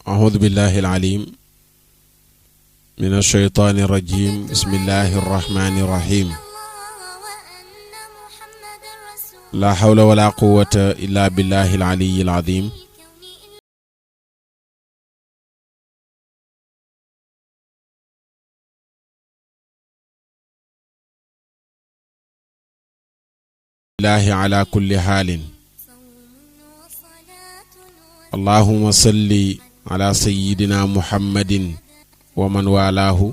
أعوذ بالله العليم من الشيطان الرجيم بسم الله الرحمن الرحيم لا حول ولا قوة إلا بالله العلي العظيم الله على كل حال اللهم صل على سيدنا محمد ومن والاه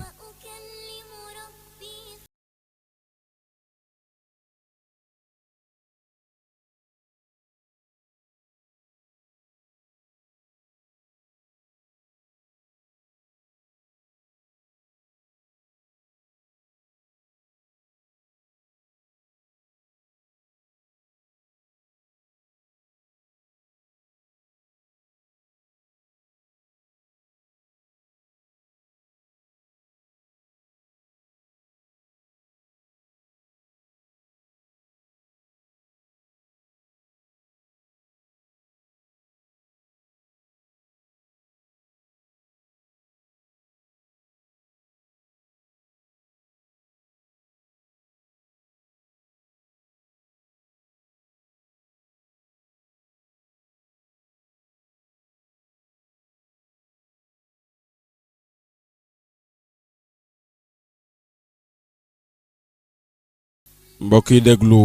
mbokk yi déglu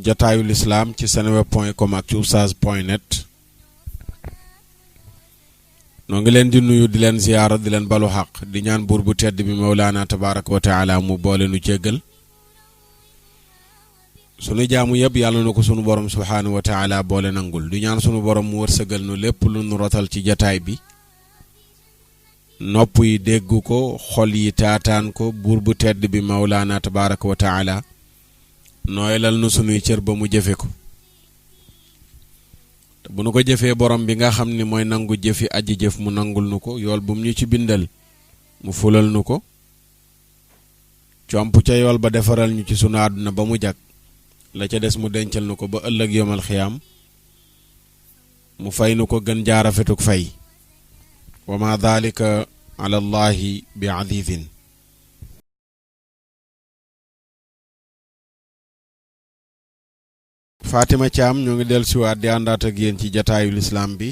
jataayu lislaam ci seneweb.com ak ci oustaz.net noo ngi leen di nuyu di leen ziyaara di leen balu xaq di ñaan buur bu tedd bi mawlaana tabaaraka wa taala mu boole nu jéggal sunu jaamu yëpp yàlla na ko sunu borom subhaanahu wa taala boole nangul di ñaan sunu borom mu wërsëgal nu lépp lu nu rotal ci jataay bi nopp yi dégg ko xol yi taataan ko buur bu tedd bi mawlaana tabaaraka wa taala nooyalal nu sunuy cër ba mu jëfe ko te bu nu ko jëfee borom bi nga xam ni mooy nangu jëfi aji jëf mu nangul nu ko yool bu mu ñu ci bindal mu fulal nu ko comp ca yool ba defaral ñu ci sunu àdduna ba mu jag la ca des mu dencal nu ko ba ëllëg yomal xiyaam mu fay nu ko gën jaarafetuk fay wa ma dhalika ala allahi bi azizin Fatima Thiam ñoo ngi dellu siwaat di àndaat ak yéen ci jataayu lislaam bi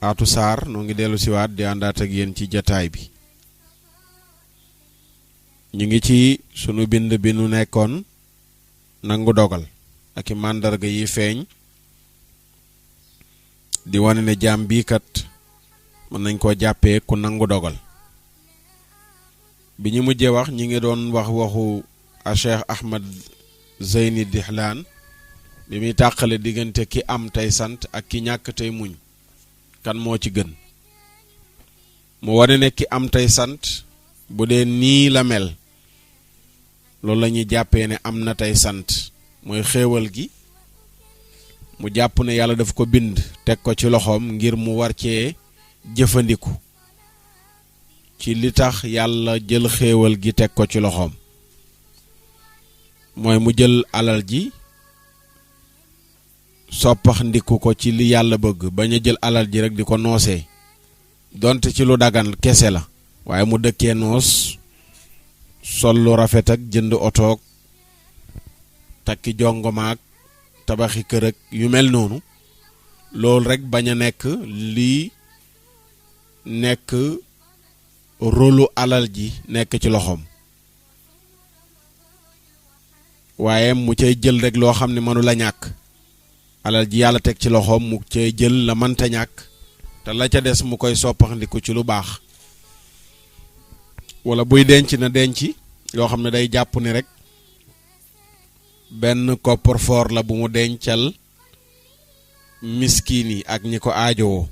Atou Sarr ñoo ngi dellu siwaat di àndaat ak yéen ci jataay bi ñu ngi ci sunu bind bi nu nekkoon nangu dogal ak i màndarga yi feeñ di wane ne jaam bii kat mën nañ koo jàppee ku nangu dogal bi ñu mujjee wax ñi ngi doon wax waxu a Cheikh Ahmad Zeyni Dihlaan bi muy tàqale diggante ki am tey sant ak ki ñàkk tey muñ kan moo ci gën mu wane ne ki am tey sant bu dee nii la mel loolu la ñuy jàppee ne am na tey sant mooy xéewal gi mu jàpp ne yàlla daf ko bind teg ko ci loxoom ngir mu war cee jëfandiku ci li tax yàlla jël xéewal gi teg ko ci loxoom mooy mu jël alal ji soppax ndiku ko ci li yàlla bëgg bañ a jël alal ji rek di ko noosee donte ci lu dagan kese la waaye mu dëkkee noos sol lu rafet ak jënd otoog takki jongomaak tabaxi kër ak yu mel noonu loolu rek bañ a nekk lii nekk rôlu alal ji nekk ci loxoom waaye mu cay jël rek loo xam ne mënu la ñàkk alal ji yàlla teg ci loxoom mu cay jël la mënta ñàkk te la ca des mu koy soppaxndiku ci lu baax wala buy denc na denc yoo xam ne day jàpp ni rek benn coffre-fort la bu mu dencal miskin yi ak ñi ko aajowoo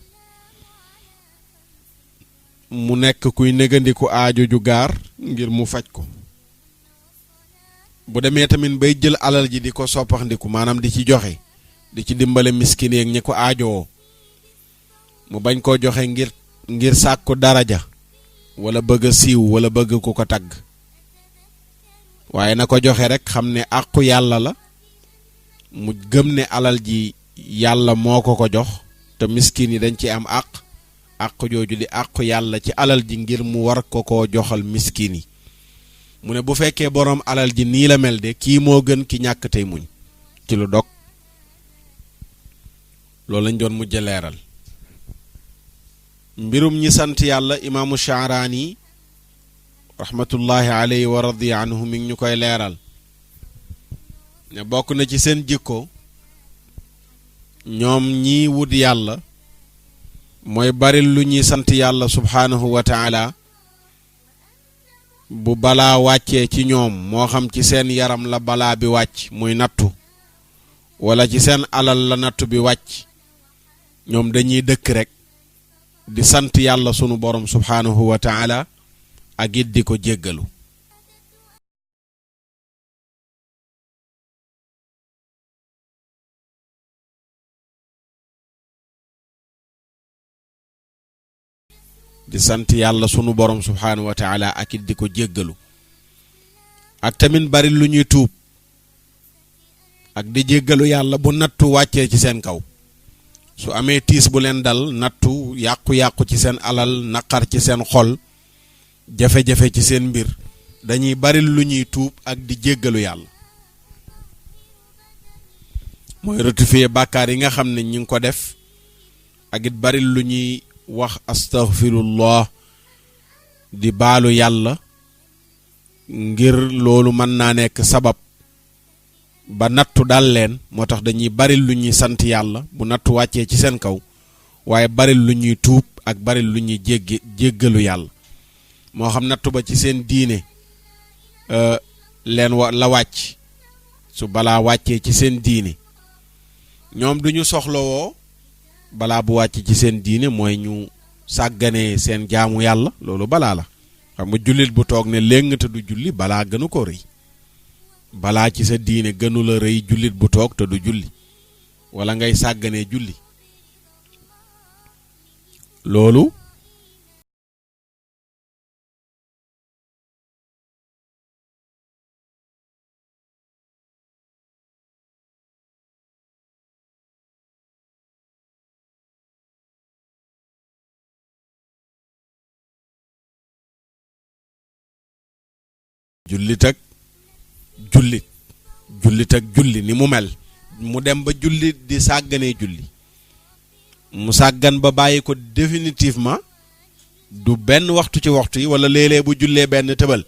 mu nekk kuy négandiku aajo ju gaar ngir mu faj ko bu demee tamit bay jël alal ji di ko soppaxndiku maanaam di ci joxe di ci dimbale miskin yi ak ñi ko aajowoo mu bañ koo joxe ngir sàkku daraja wala bëgg a siiw wala bëgg ku ko tagg waaye na ko joxe rek xam ne àqu yàlla la mu gëm ne alal ji yàlla moo ko jox te miskin yi dañ ci am àq jooju di àqu yàlla ci alal ji ngir mu war koo joxal miskin yi mu ne bu fekkee boroom alal ji nii la mel de kii moo gën ki ñàkk tey muñ ci lu dog loolu lañ doon mujj leeral mbirum ñi sant yàlla imaamu Sha'raani rahmatullahi alayhi wa radiya anhu mi ngi ñu koy leeral ne bokk na ci seen jikko ñoom ñii wut yàlla mooy bari lu ñuy sant yàlla subhaanahu wa taala bu balaa wàccee ci ñoom moo xam ci seen yaram la balaa bi wàcc muy nattu wala ci seen alal la nattu bi wàcc ñoom dañuy dëkk rek di sant yàlla sunu borom subhaanahu wa taala ak it di ko jéggalu di sant yàlla sunu borom subhaanahu wa taala ak it di ko jéggalu ak tamit bari lu ñuy tuub ak di jéggalu yàlla bu nattu wàccee ci seen kaw su amee tiis bu leen dal nattu yàqu-yàqu ci seen alal naqar ci seen xol jafe-jafe ci seen mbir dañuy bari lu ñuy tuub ak di jéggalu yàlla mooy rectifier bàkkaar yi nga xam ne ñi ngi ko def ak it bari lu ñuy wax astaghfirullah di baalu yàlla ngir loolu mën naa nekk sabab ba nattu dal leen moo tax dañuy bari lu ñuy sant yàlla bu nattu wàccee ci seen kaw waaye bari lu ñuy tuub ak bari lu ñuy jéggalu yàlla moo xam nattu ba ci seen diine leen la wàcc su balaa wàccee ci seen diine ñoom duñu soxlawoo balaa bu wàcc ci seen diine mooy ñu sàgganee seen jaamu yàlla loolu balaa la xam nga jullit bu toog ne léng te du julli balaa gënu ko rëy balaa ci sa diine gënu la rëy jullit bu toog te du julli wala ngay sàgganee julli loolu jullit ak julli ni mu mel mu dem ba julli di sàgganee julli mu sàggan ba bàyyi ko définitivement du benn waxtu ci waxtu yi wala léeg-léeg bu jullee benn tëbal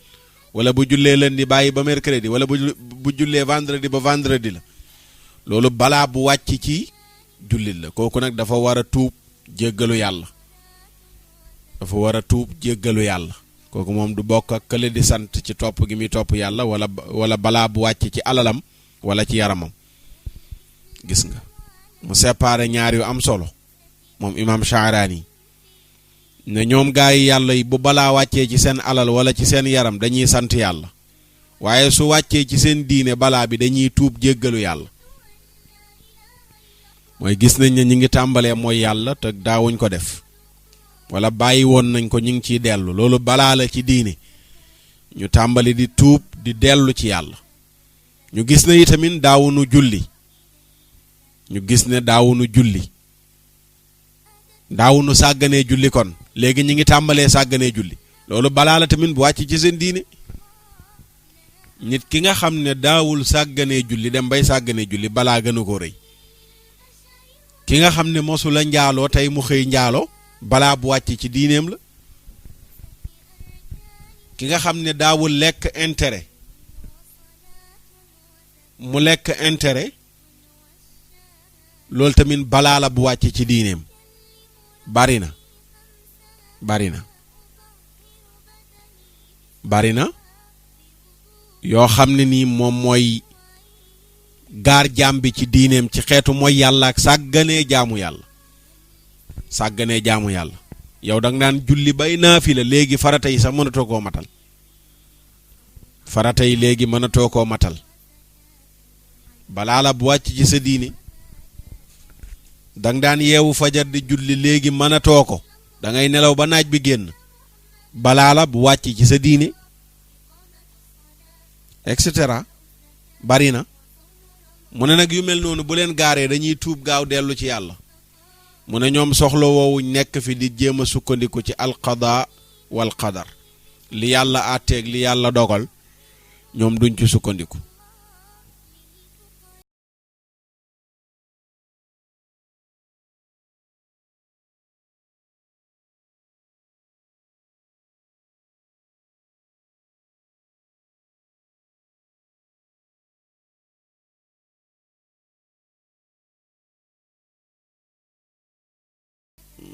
wala bu jullee lundi bàyyi ba mercredi wala bu jullee vendredi ba vendredi la loolu balaa bu wàcc ci jullit la kooku nag dafa war a tuub jéggalu yàlla kooku moom du bokk ak kële di sant ci topp gi muy topp yàlla wala balaa bu wàcc ci alalam wala ci yaramam gis nga mu séparé ñaar yu am solo moom imam Sha'raani ne ñoom gaa yi yàlla yi bu balaa wàccee ci seen alal wala ci seen yaram dañuy sant yàlla waaye su wàccee ci seen diine balaa bi dañuy tuub jéggalu yàlla mooy gis nañ ne ñi ngi tàmbalee mooy yàlla te daawuñ ko def wala bàyyi woon nañ ko ñu ngi ciy dellu loolu balaa la ci diine ñu tàmbali di tuub di dellu ci yàlla ñu gis ne itamit daawunu julli daawunu sàgganee julli kon léegi ñi ngi tàmbalee sàgganee julli loolu balaa la tamit bu wàcc ci seen diine nit ki nga xam ne daawul sàgganee julli dem bay sàgganee julli balaa gënu ko rëy ki nga xam ne mosu la njaaloo tey mu xëy njaaloo balaa bu wàcc ci diineem la ki nga xam ne daawul lekk intérêt mu lekk intérêt loolu tamit balaa la bu wàcc ci diineem bari na yoo xam ne nii moom mooy gaar jaam bi ci diineem ci xeetu mooy yàlla ak sàgganee jaamu yàlla yow danga naan julli bay naafila léegi farata yi sax mënatoo koo matal balaa la bu wàcc ci sa diine danga daan yeewu fajar di julli léegi mënatoo ko da ngay nelaw ba naaj bi génn balaa la bu wàcc ci sa diine et cetera bari na mu ne nag yu mel noonu bu leen gaaree dañuy tuub gaaw dellu ci yàlla mu ne ñoom soxla woowu nekk fi di jéem a sukkandiku ci alqada wal qadar li yàlla àtteeg li yàlla dogal ñoom duñ ci sukkandiku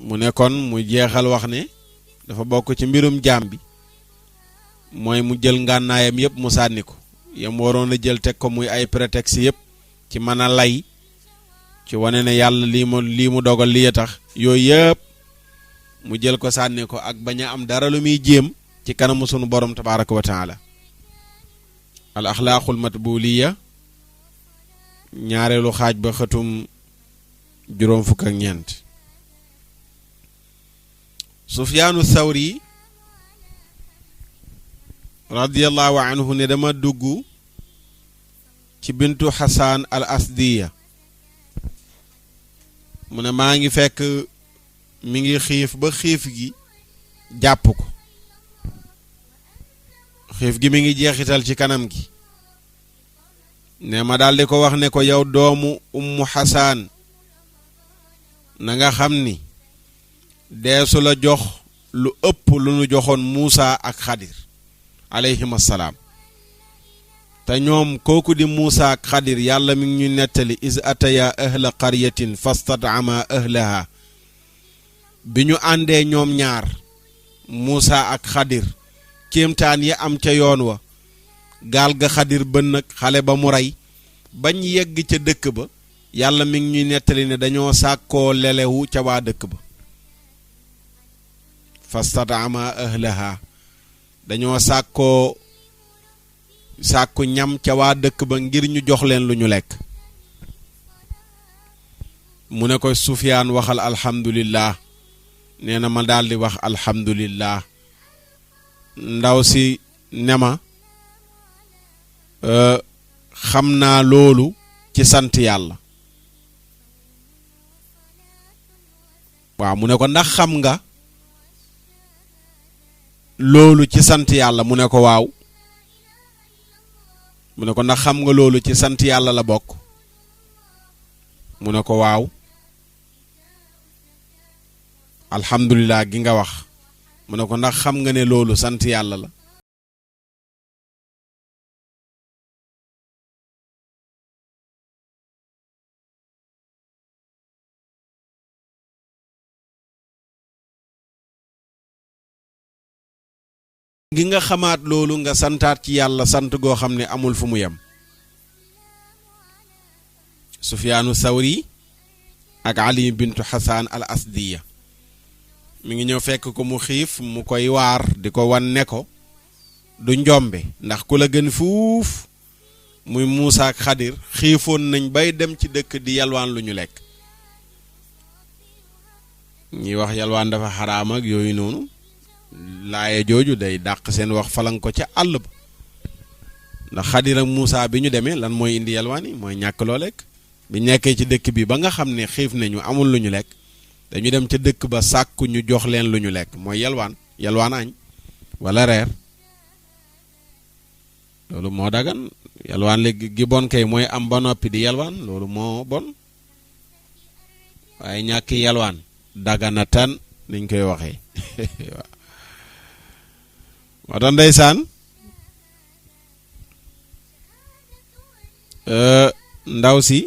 mu ne kon mu jeexal wax ne dafa bokk ci mbirum jaam bi mooy mu jël ngànnaayam yépp mu sànni ko yam waroon a jël teg ko muy ay prétexte yépp ci mën a lay ci wane ne yàlla lii mu dogal lii tax yooyu yépp mu jël ko sànni ko ak bañ a am dara lu muy jéem ci kanamu sunu borom tabaraka wa taala al axlaaqul matbuliya ñaareelu xaaj ba xëtum juróom fukk ak ñeent Sufyaanu Thawri radiyallahu anhu ne dama dugg ci bintu Hassan al Asdiya mu ne maa ngi fekk mi ngi xiif ba xiif gi jàpp ko xiif gi mi ngi jeexital ci kanam gi ne ma daldi ko wax ne ko yow doomu Ummu Hassan na nga xam ni deesu la jox lu ëpp lu nu joxoon Muusa ak Xadir alayhim assalaam te ñoom kooku di Muusa ak Xadir yàlla mi ngi ñu nettali is ataya ahla qaryatin fastad'ama ahlaha bi ñu àndee ñoom ñaar Muusa ak Xadir kéemtaan yi am ca yoon wa gaal ga Xadir bën ak xale ba mu rey bañ yegg ca dëkk ba yàlla mi ngi ñuy nettali ne dañoo sàkkoo lelewu ca waa dëkk ba fastad'ama ahlaha dañoo sàkku ñam ca waa dëkk ba ngir ñu jox leen lu ñu lekk mu ne ko Sufyaan waxal alhamdulillah nee na ma daldi wax alhamdulillah ndaw si ne ma xam naa loolu ci sant yàlla waaw mu ne ko ndax xam nga loolu ci sant yàlla mu ne ko waaw mu ne ko ndax xam nga loolu ci sant yàlla la bokk mu ne ko waaw alhamdulillah gi nga wax mu ne ko ndax xam nga ne loolu sant yàlla la gi nga xamaat loolu nga santaat ci yàlla sant goo xam ne amul fu mu yem Sufyaanu Thawri ak Ali bintu Hassan al Asdiya mi ngi ñëw fekk ko mu xiif mu koy waar di ko wan ne ko du njombe ndax ku la gën fuuf muy Muusa ak Xadir xiifoon nañ bay dem ci dëkk di yalwaan lu ñu lekk ñuy wax yalwaan dafa xaraam ak yooyu noonu laaye jooju day dàq seen wax falan ko ca àll ba ndax Xadir ak Muusa bi ñu demee lan mooy indi yalwaan yi mooy ñàkk loo lekk bi nekkee ci dëkk bi ba nga xam ne xiif nañu amul lu ñu lekk dañu dem ca dëkk ba sàkku ñu jox leen lu ñu lekk mooy yalwaan añ wala reer loolu moo dagan yalwaan léegi gi bon kay mooy am ba noppi di yalwaan loolu moo bon waaye ñàkk yalwaan dagana tan niñ koy waxee waaw moo tax ndeysaan ndaw si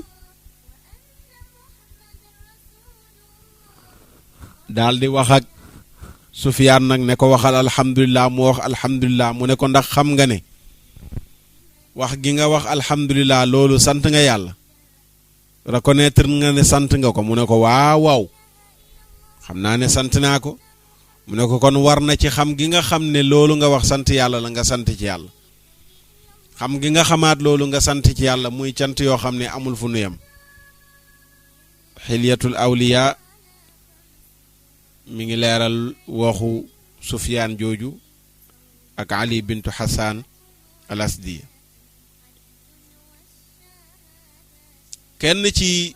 daal di wax ak Sufyaan nag ne ko waxal alhamdulillah mu wax alhamdulillah mu ne ko ndax xam nga ne wax gi nga wax alhamdulillah loolu sant nga yàlla reconnaître nga ne sant nga ko mu ne ko waaw waaw xam naa ne sant naa ko mu ne ko kon war na ci xam gi nga xam ne loolu nga wax sant yàlla la nga sant ci yàlla xam gi nga xamaat loolu nga sant ci yàlla muy cant yoo xam ne amul fu nu yem xilyatul awliya mi ngi leeral waxu Sufyaan jooju ak Ali bintu Hassan al Asdiya kenn ci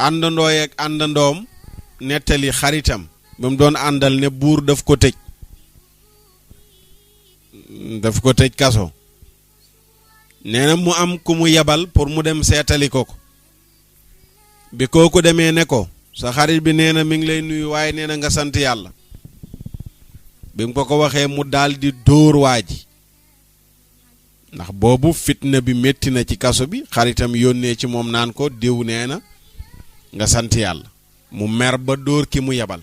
àndandoo ak àndandoom nettali xaritam ba mu doon àndal ne buur daf ko tëj kaso nee na mu am ku mu yebal pour mu dem seetali ko bi kooku demee ne ko sa xarit bi nee na mi ngi lay nuyu waaye nee na nga sant yàlla bi mu ko waxee mu daldi dóor waa ji ndax boobu fitna bi métti na ci kaso bi xaritam yónnee ci moom naan ko diw nee na nga sant yàlla mu mer ba dóor ki mu yebal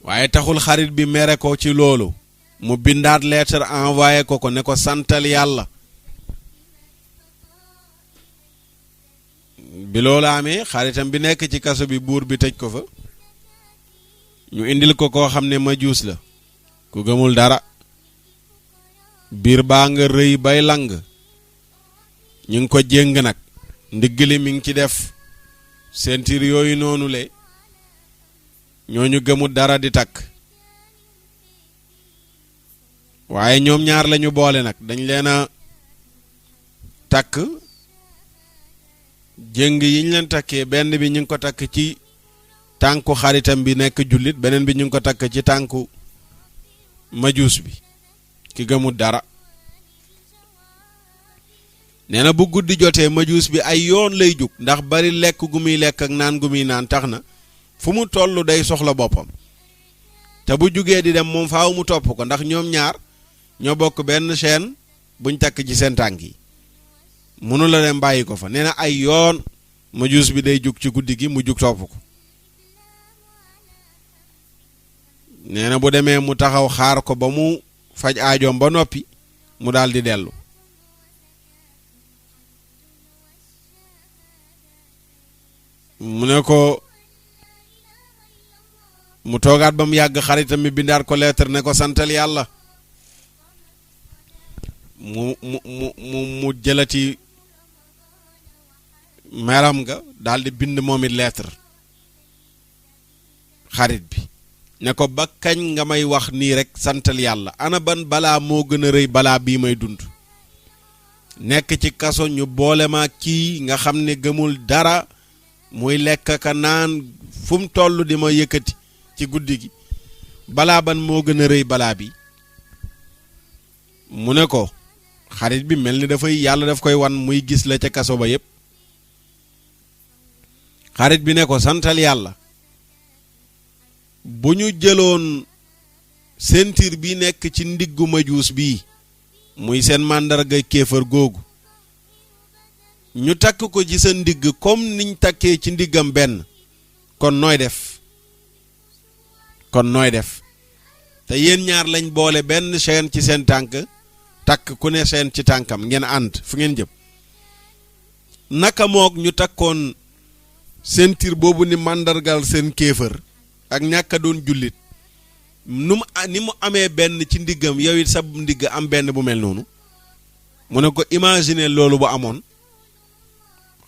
waaye taxul xarit bi mere ko ci loolu mu bindaat lettre envoyé ko ne ko santal yàlla bi loolu amee xaritam bi nekk ci kaso bi buur bi tëj ko fa ñu indil ko koo xam ne majuus la ku gëmul dara biir baa nga rëy bay lang ñu ngi ko jéng nag ndigg li mi ngi ci def ceinture yooyu noonu le ñooñu gëmul dara di takk waaye ñoom ñaar lañu boole nag dañ leen a takk jéng yi ñu leen takkee benn bi ñu ngi ko takk ci tànku xaritam bi nekk jullit beneen bi ñu ngi ko takk ci tànku majuus bi ki gëmul dara nee na bu guddi jotee majuus bi ay yoon lay jug ndax bari lekk gu muy lekk ak naan gu muy naan tax na fu mu toll day soxla boppam te bu jugee di dem moom faaw mu topp ko ndax ñoom ñaar ñoo bokk benn chaîne buñ takk ci seen tànk yi mënu la dem bàyyi ko fa nee na ay yoon majuus bi day jug ci guddi gi mu jug topp ko nee na bu demee mu taxaw xaar ko ba mu faj aajoom ba noppi mu daldi dellu mu ne ko mu toogaat ba mu yàgg xaritam mi bindaat ko lettre ne ko santal yàlla mu jëlati meram nga daldi bind moom it lettre xarit bi ne ko ba kañ nga may wax nii rek santal yàlla ana ban balaa moo gën a rëy balaa bii may dund nekk ci kaso ñu boole ma kii nga xam ne gëmul dara muy lekk ka naan fu mu toll di ma yëkkati ci guddi gi balaa ban moo gën a rëy balaa bi mu ne ko xarit bi mel ni dafay yàlla daf koy wan muy gis la ca kaso ba yépp xarit bi ne ko santal yàlla bu ñu jëloon ceinture bi nekk ci ndiggu majuus bii muy seen màndarga kéefër googu ñu takk ko ci sa ndigg comme niñ takkee ci ndiggam benn kon nooy def te yéen ñaar lañ boole benn chaîne ci seen tànk takk ku ne chaîne ci tànkam ngeen ànd fu ngeen jëm naka mook ñu takkoon ceinture boobu ni màndargal seen kéefër ak ñàkk a doon jullit ni mu amee benn ci ndiggam yow it sa ndigg am benn bu mel noonu mu ne ko imaginer loolu bu amoon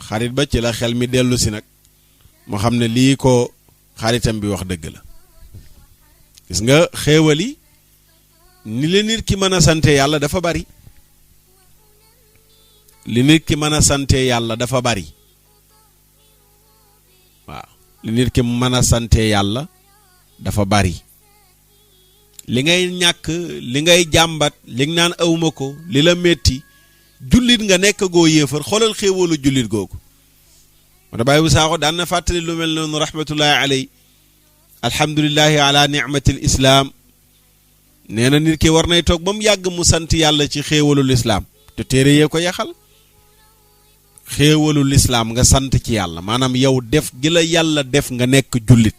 xarit ba ci la xel mi dellu si nag moo xam ne lii ko xaritam bi wax dëgg la gis nga xéewal yi ni la nit ki mën a sante yàlla dafa bari li nit ki mën a sante yàlla dafa bari waaw li nit ki mën a sante yàlla dafa bari li ngay ñàkk li ngay jàmbat li nga naan awma ko li la metti jullit nga nekk goo yéefar xoolal xéewalu jullit googu wata bàyyi bu saaxo daan na fàttali lu mel noonu rahmatullahi aley alhamdulillahi ala ni'matil islaam nee na nit ki war nay toog ba mu yàgg mu sant yàlla ci xéewalul islaam te téere yee ko yaxal xéewalul islaam nga sant ci yàlla maanaam yow def gi la yàlla def nga nekk jullit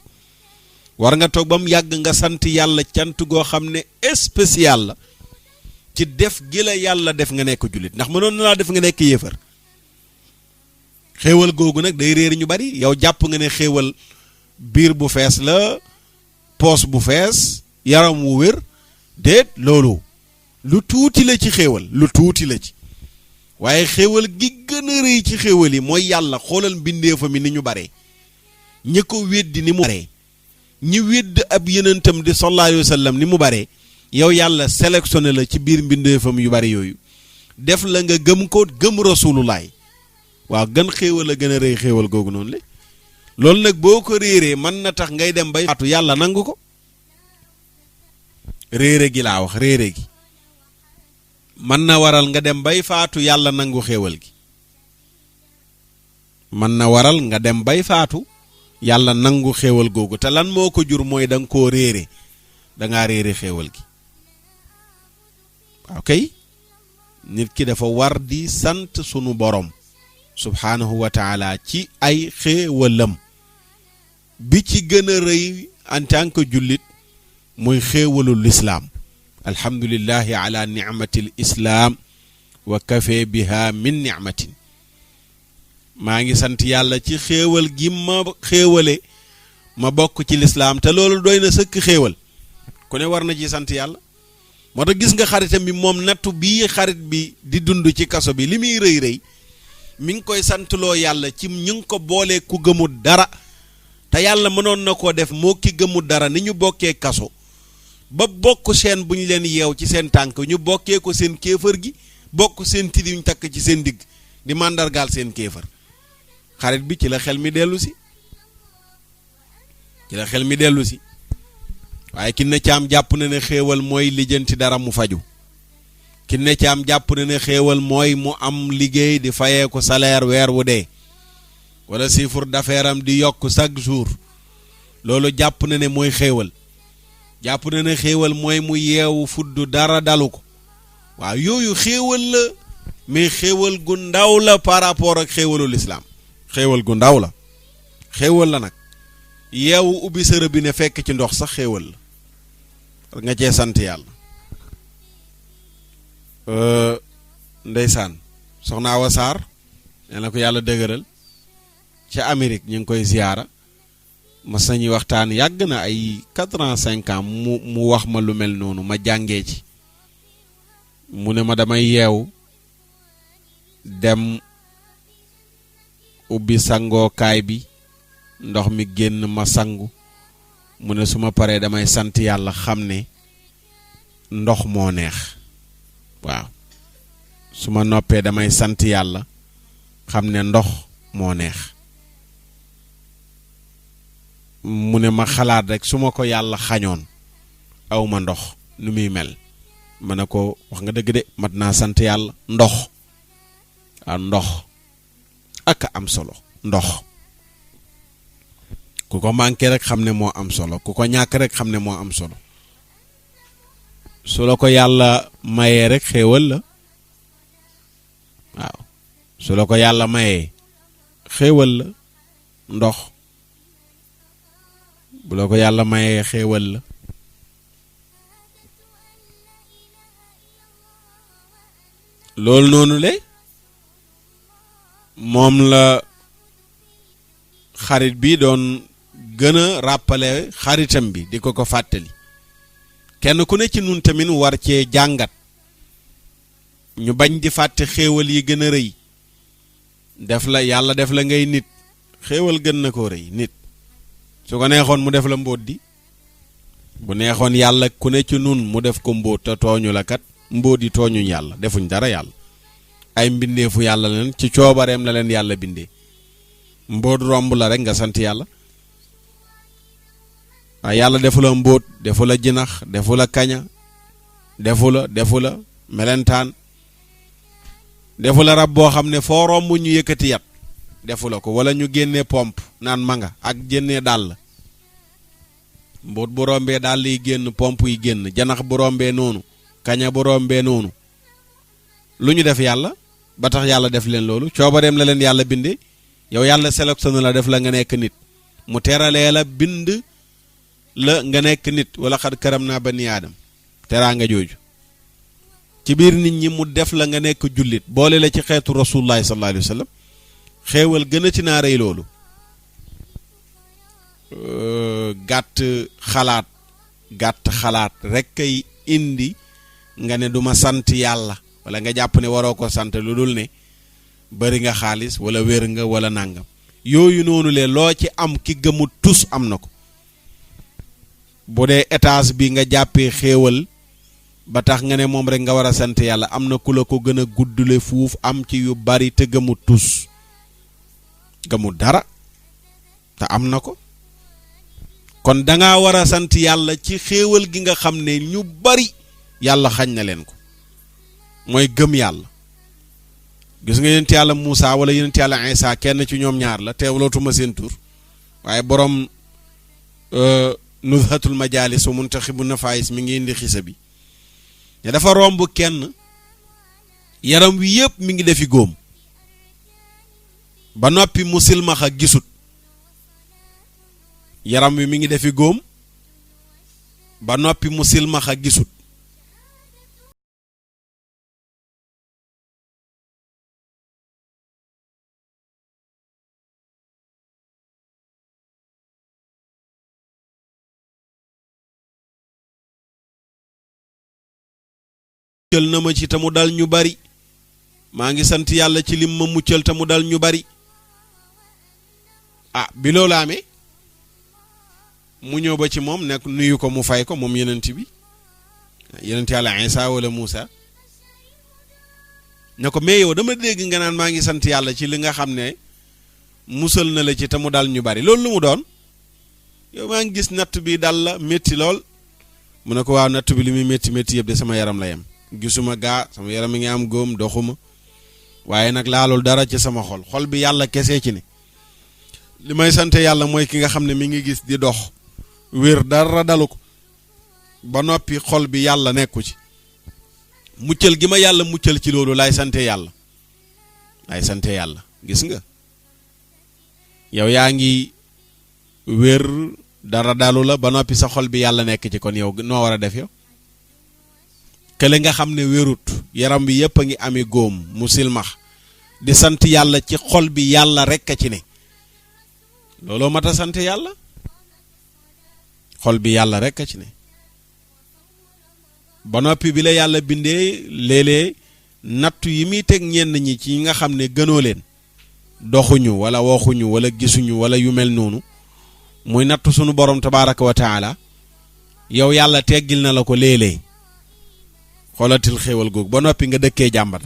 war nga toog ba mu yàgg nga sant yàlla cant goo xam ne spécial la ci def gi la yàlla def nga nekk jullit ndax mënoon na laa def nga nekk yéefar xéewal googu nag day réer ñu bari yow jàpp nga ne xéewal biir bu fees la poos bu fees yaram wu wér déet loolu lu tuuti la ci xéewal lu tuuti la ci waaye xéewal gi gën a rëy ci xéewal yi mooy yàlla xoolal mbindeefa mi ni ñu bare ñi ko weddi ni mu bare ñi wedd ab yenentam di sallallahu alayhi wa sallam ni mu bare yow yàlla sélectionné la ci biir mbindeefam yu bari yooyu def la nga gëm ko gëm rasulullaay waaw gën xéewal a gën a rëy xéewal googu noonu la loolu nag boo ko réeree mën na tax ngay dem bay faatu yàlla nangu ko réere gi laa wax réere gi mën na waral nga dem bay faatu yàlla nangu xéewal gi mën na waral nga dem bay faatu yàlla nangu xéewal googu te lan moo ko jur mooy da nga koo réere da ngaa réere xéewal gi ok nit ki dafa war di sant sunu borom subhaanahu wa taala ci ay xéewalam bi ci gën a rëy en tant que jullit muy xéewalu lislaam alhamdulillahi ala nicmati l islaam wa kafe biha min nicmatin maa ngi sant yàlla ci xéewal gi ma xéewale ma bokk ci lislaam te loolu doy na sëkk xéewal ku ne war na ci sant yàlla moo tax gis nga xaritam bi moom nattu bii xarit bi di dund ci kaso bi li muy rëy rëy mi ngi koy santloo yàlla ci ñu ngi ko boolee ku gëmul dara te yàlla mënoon na koo def moo ki gëmul dara ni ñu bokkee kaso ba bokk seen bu ñu leen yeew ci seen tànk ñu bokkee ko seen kéefër gi bokk seen tidi ñu takk ci seen digg di màndargaal seen kéefër xarit bi ci la xel mi dellu si waaye ki ne caam jàpp na ne xéewal mooy lijjanti dara mu faju ki ne caam jàpp na ne xéewal mooy mu am liggéey di fayee ko salaire weer wu dee wala chiffre d'affaires am di yokk chaque jour loolu jàpp na ne mooy xéewal jàpp na ne xéewal mooy mu yeewu fudd dara dalu ko waaw yooyu xéewal la mais xéewal gu ndaw la par rapport ak xéewalu lislaam xéewal gu ndaw la xéewal la nag yeewu ubbi sa robinet fekk ci ndox sax xéewal la nga cee sant yàlla ndeysaan soxna Awa Sarr nee na ko yàlla dëgëral ca Amérique ñu ngi koy ziyaara mas nañuy waxtaan yàgg na ay 4 ans 5 ans mu wax ma lu mel noonu ma jàngee ci mu ne ma damay yeewu dem ubbi sangookaay bi ndox mi génn ma sangu mu ne su ma paree damay sant yàlla xam ne ndox moo neex waaw su ma noppee damay sant yàlla xam ne ndox moo neex mu ne ma xalaat rek su ma ko yàlla xañoon aw ma ndox nu muy mel ma ne ko wax nga dëgg de mat naa sant yàlla ndox waaw ndox ak am solo ndox ku ko manqué rek xam ne moo am solo ku ko ñàkk rek xam ne moo am solo su la ko yàlla mayee rek xéewal la waaw su la ko yàlla mayee xéewal la ndox bu la ko yàlla mayee xéewal la loolu noonu le moom la xarit bi doon gën a rappelé xaritam bi di ko fàttali kenn ku ne ci nun tamit war cee jàngat ñu bañ di fàtte xéewal yi gën a rëy def la yàlla def la ngay nit xéewal gën na koo rëy nit su ko neexoon mu def la mbóot di bu neexoon yàlla ku ne ci nun mu def ko mbóot te tooñu la kat mbóot yi tooñuñ yàlla defuñ dara yàlla ay mbindeefu yàlla leen ci coobareem la leen yàlla bindee mbóot romb la rek nga sant yàlla waaye yàlla defu la mbóot defu la jinax defu la kaña defu la melentaan defu la rab boo xam ne foo romb ñu yëkkati yat defu la ko wala ñu génnee pompe naan manga ak génnee dàll mbóot bu rombee dàll yi génn pompe yi génn janax bu rombee noonu kaña bu rombee noonu lu ñu def yàlla ba tax yàlla def leen loolu coobareem la leen yàlla bindee yow yàlla sélectionné la def la nga nekk nit mu teralee la bind la nga nekk nit wala xad karam naa bani aadam teraanga jooju ci biir nit ñi mu def la nga nekk jullit boole la ci xeetu rasulullahi sallallahu alayhi wa sallam xéewal gën a ci naa rëy loolu gàtt xalaat rek kay indi nga ne duma sant yàlla wala nga jàpp ne waroo ko sant lu dul ne bari nga xaalis wala wér nga wala nàngam yooyu noonu le loo ci am ki gëmu tus am na ko bu dee étage bi nga jàppee xéewal ba tax nga ne moom rek nga war a sant yàlla am na ku la ko gën a guddule fuuf am ci yu bari te gëmu tus gëmu dara te am na ko kon danga war a sant yàlla ci xéewal gi nga xam ne ñu bari yàlla xañ na leen ko mooy gëm yàlla gis nga yonent yàlla Muusa wala yonent yàlla Isa kenn ci ñoom ñaar la teewlootuma seen tur waaye borom nuzhatul majalis wa muntaxibu nafais mi ngi indi xisa bi ne dafa romb kenn yaram wi yëpp mi ngi defi góom ba noppi mu silmaxa gisut yaram wi mi ngi defi góom ba noppi mu silmaxa gisut muccal na ma ci te mu dal ñu bari maa ngi sant yàlla ci lim ma muccal te mu dal ñu bari ah bi loolu amee mu ñëw ba ci moom nekk nuyu ko mu fay ko moom yenent bi yenent yàlla Isa wala Muusa ne ko mais yow dama dégg nga naan maa ngi sant yàlla ci li nga xam ne musal na la ci te mu dal ñu bari loolu lu mu doon yow maa ngi gis natt bi dal la métti lool mu ne ko waaw natt bi li muy métti métti yëpp de sama yaram la yem gisuma gaa sama yaram mi ngi am góom doxuma waaye nag laalul dara ci sama xol bi yàlla kese ci ne li may sant yàlla mooy ki nga xam ne mi ngi gis di dox wér dara dalu ko ba noppi xol bi yàlla nekku ci muccal gi ma yàlla muccal ci loolu laay sante yàlla gis nga yow yaa ngi wér dara dalu la ba noppi sa xol bi yàlla nekk ci kon yow noo war a def yow kële nga xam ne wérut yaram bi yëpp a ngi ami góom mu silmax di sant yàlla ci xol bi yàlla rekk a ci ne looloo mat a sant yàlla xol bi yàlla rekk a ci ne ba noppi bi la yàlla bindee léeg-léeg nattu yi muy teg ñenn ñi ci nga xam ne gënoo leen doxuñu wala waxuñu wala gisuñu wala yu mel noonu muy nattu sunu borom tabaaraka wa taala yow yàlla teggil na la ko léeg-léeg xoolatil xéewal googu ba noppi nga dëkkee jàmbat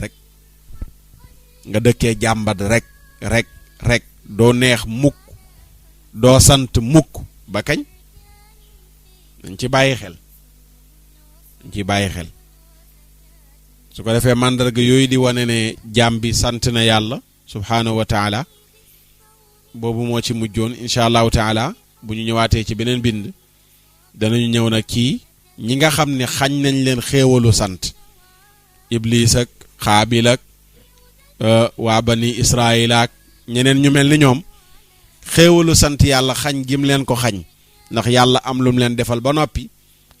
rek doo neex mukk doo sant mukk ba kañ dañ ci bàyyi xel su ko defee màndarga yooyu di wane ne jaam bi sant na yàlla subhaanahu wa taala boobu moo ci mujjoon incha allahu taala bu ñu ñëwaatee ci beneen bind danañu ñëw nag ci ñi nga xam ne xañ nañ leen xéewalu sant iblis ak xaabil ak waa bani israil ak ñeneen ñu mel ni ñoom xéewalu sant yàlla xañ gim leen ko xañ ndax yàlla am lum leen defal ba noppi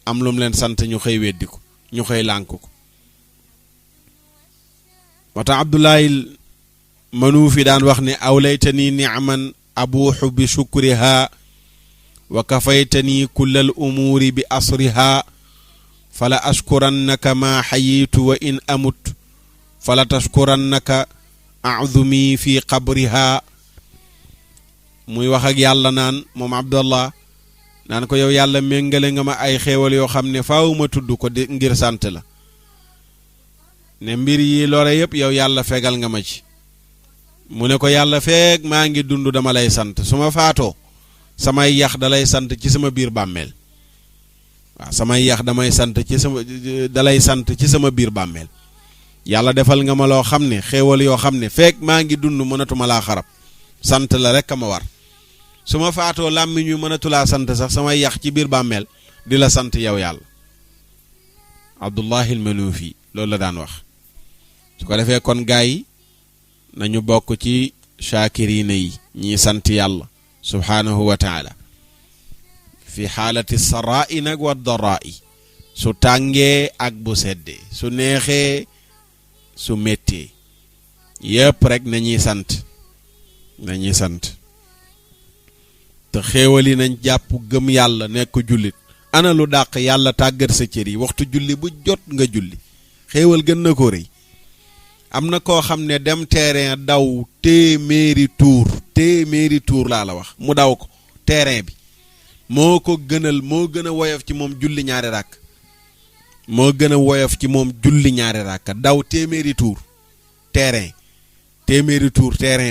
am lum leen sant ñu xëy weddi ko ñu xëy lànk ko moo tax Abdullahi Manuufi daan wax ne awlaytani ni'man abuuxu bi shukriha wa kafaytani kullal umuuri bi asriha fala ashkurannaka ma xayitu wa in amut fala tashkurannaka a'zumi fi qabriha muy wax ak yàlla naan moom Abdallah naan ko yow yàlla méngale nga ma ay xéewal yoo xam ne faaw ma tudd ko ngir sant la ne mbir yi lore yëpp yow yàlla fegal nga ma ci mu ne ko yàlla feeg maa ngi dund dama lay sant su ma faatoo samay yax dalay sant ci sama biir bàmmeel waaw samay yax damay sant ci dalay sant ci sama biir bàmmeel yàlla defal nga ma loo xam ne xéewal yoo xam ne feeg maa ngi dund mënatuma laa xarab sant la rek a ma war su ma faatoo làmmiñ wi mënatulaa sant sax samay yax ci biir bàmmeel di la sant yow yàlla Abdullahi al-Manuufi loolu la daan wax su ko defee kon gaa yi nañu bokk ci shaakiriina yi ñii sant yàlla subhaanahu wa taala fi xaalati saraa'i nag wa daraa'i su tàngee ak bu seddee su neexee su méttee yépp rek nañuy sant te xéewali nañ jàpp gëm yàlla nekk jullit ana lu dàq yàlla tàggat sa cër yi waxtu julli bu jot nga julli xéewal gën na ko rëy am na koo xam ne dem terrain daw téeméeri tuur laa la wax mu daw ko terrain bi moo ko gënal moo gën a woyof ci moom julli ñaari ràkk moo gën a woyof ci moom julli ñaari ràkka daw téeméeri tour terrain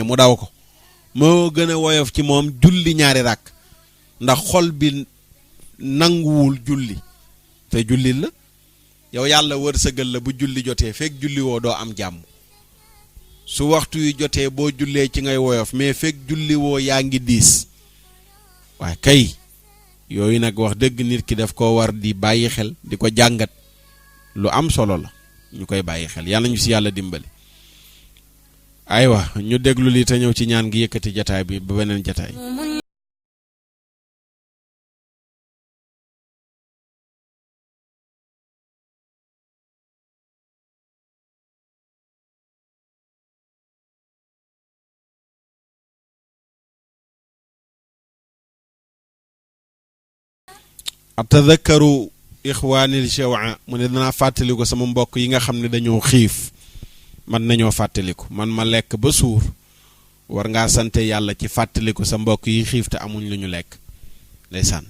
mu daw ko moo gën a woyof ci moom julli ñaari ràkk ndax xol bi nanguwul julli te julli la yow yàlla wërsëgal la bu julli jotee fekk julli woo doo am jàmm su waxtu yu jotee boo jullee ci ngay woyof mais fekk julli woo yaa ngi diis waaye kay yooyu nag wax dëgg nit ki daf ko war di bàyyi xel di ko jàngat lu am solo la ñu koy bàyyi xel yàlla ñu si yàlla dimbali aywa ñu déglu li te ñëw ci ñaan gi yëkkati jataay bi ba beneen jataay atadhakkaru ixwaanil shaw'a mu ne danaa fàttaliku sama mbokk yi nga xam ne dañoo xiif man nañoo fàttaliku man ma lekk ba suur war ngaa sante yàlla ci fàttaliku sa mbokk yi xiif te amuñ lu ñu lekk ndeysaan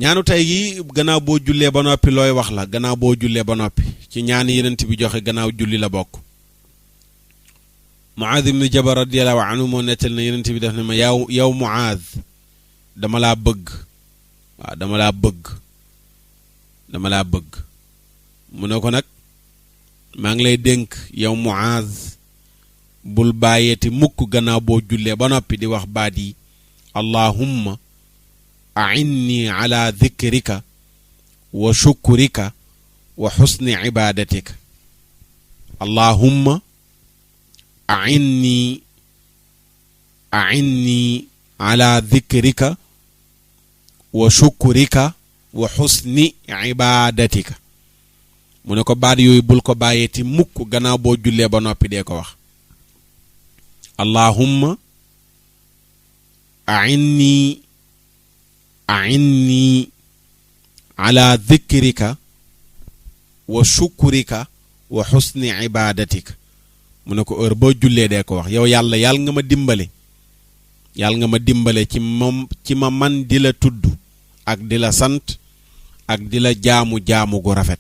ñaanu tey gi gannaaw boo jullee ba noppi looy wax la gannaaw boo jullee ba noppi ci ñaan yenent bi joxe gannaaw julli la bokk Muaaz ibn Jabal radiyallahu anhu moo nettal na yenent bi def ne ma yow Muaaz dama laa bëgg waaw dama laa bëgg mu ne ko nag maa ngi lay dénk yow Muaaz bul bàyyeeti mukk gannaaw boo jullee ba noppi di wax baat yi allahumma a'inni ala dhikrika wa shukrika wa husni ibadatika allahumma a'inni ala dhikrika wa shukrika wa husni ibadatika mu ne ko baat yooyu bul ko bàyyeeti mukk gannaaw boo jullee ba noppi dee ko wax allahumma a'inni ala dhikrika wa shukrika wa husni ibadatika mu ne ko heure boo jullee dee ko wax yow yàlla nga ma dimbale ci ma man di la tudd ak di la sant ak di la jaamu gu rafet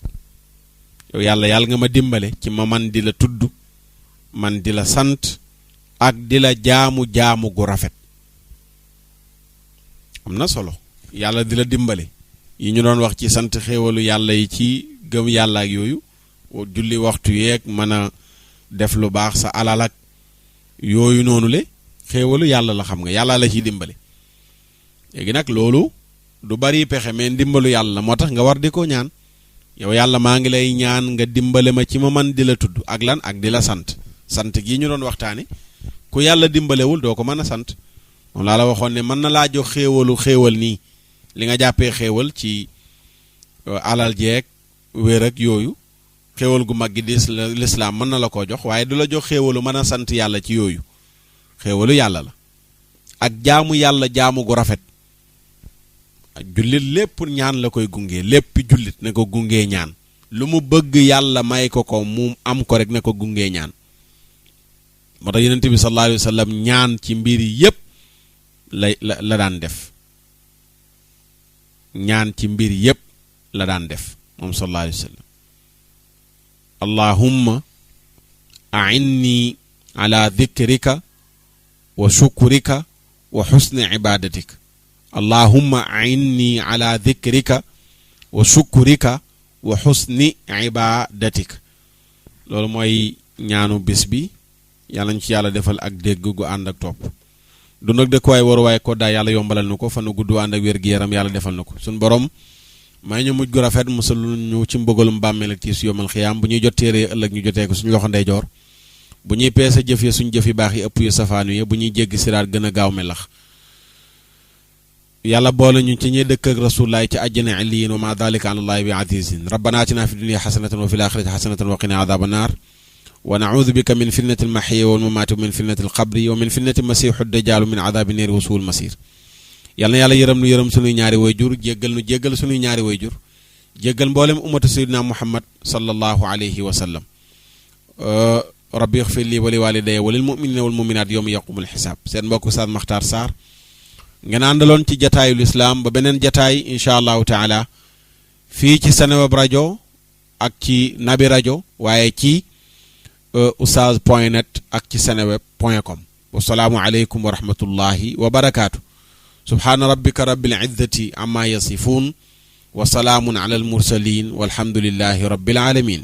yow yàlla nga ma dimbale ci ma man di la tudd man di la sant ak di la jaamu gu rafet am na solo yàlla di la dimbale yi ñu doon wax ci sant xéewalu yàlla yi ci gëm yàlla ak yooyu julli waxtu yeeg mën a def lu baax sa alal ak yooyu noonu le xéewalu yàlla la xam nga yàlla la ciy dimbale léegi nag loolu du bari pexe mais ndimbalu yàlla moo tax nga war di ko ñaan yow yàlla maa ngi lay ñaan nga dimbale ma ci ma man di la tudd ak lan ak di la sant gi ñu doon waxtaane ku yàlla dimbalewul doo ko mën a sant moom laa la waxoon ne mën na laa jox xéewal nii li nga jàppee xéewal ci alal jeeg wér ak yooyu xéewal gu mag gi di lislaam mën na la koo jox waaye du la jox xéewalu mën a sant yàlla ci yooyu xéewalu yàlla la ak jaamu yàlla jaamu gu rafet jullit lépp ñaan la koy gunge lépp jullit ne ko gungee ñaan lu mu bëgg yàlla may ko mu am ko rek ne ko gungee ñaan moo tax yonent bi sallallahu alayhi wa sallam ñaan ci mbir yépp la daan def ñaan ci mbir yépp la daan def moom sallallahu alayhi wa sallam allahumma a'inni ala dhikrika wa shukrika wa husni ibadatika allahumma a'inni ala dhikrika wa shukrika wa husni ibadatika loolu mooy ñaanu bis bi yàlla ñu ci yàlla defal ak dégg gu ànd ak topp du nag dëkk waay waru waaye ko daa yàlla yombalal nu ko fanu gudd ànd ak wér gi yaram yàlla defal na ko suñ borom may ñu mujj gu rafet musal ñu ci mbëgalum bàmmeel ak tiis yomal xiyaam bu ñuy jot téere ëllëg ñu jotee ko suñu loxo ndeyjoor bu ñuy peese jëf ya suñu jëf yi baax yi ëpp yu safaanu ya bu ñuy jéggi siraat gën a gaaw melax yàlla boole ñu ci ñi dëkk ak rasulullaay ci àjjana illiyin wa ma dalika ala allahi bi azizin rabbana atina fi dunya hasanatan wa fil akhirati hasanatan wa qina adhaban nar wa na'udhu bika min fitnati al-mahya wal mamati wa min fitnati al-qabri wa min fitnati masihu ad-dajjal min adhabi an-nar wa su'il masir yàlla na yàlla yërëm nu yërëm sunuy ñaari wayjur jéggal sunuy ñaari wayjur jéggal mboolem ummatu sayyidina muhammad sallallahu alayhi wa sallam rabbi ighfir li wa li walidayya wa lil mu'minina wal mu'minat yawma yaqumul hisab seen mbokk Oustaz Makhtar Sarr ngeen àndaloon ci jataayul islam ba beneen jataay incha allahu taala fii ci Seneweb rajo ak ci Nabi rajo waaye ci oustaz.net ak ci seneweb.com. wasalaamu aleykum wa rahmatullahi wa barakaatu. subhaana rabbika rabbil izzati amma yasifun wa salaamun ala al mursalin walhamdulillahi rabbil alamin.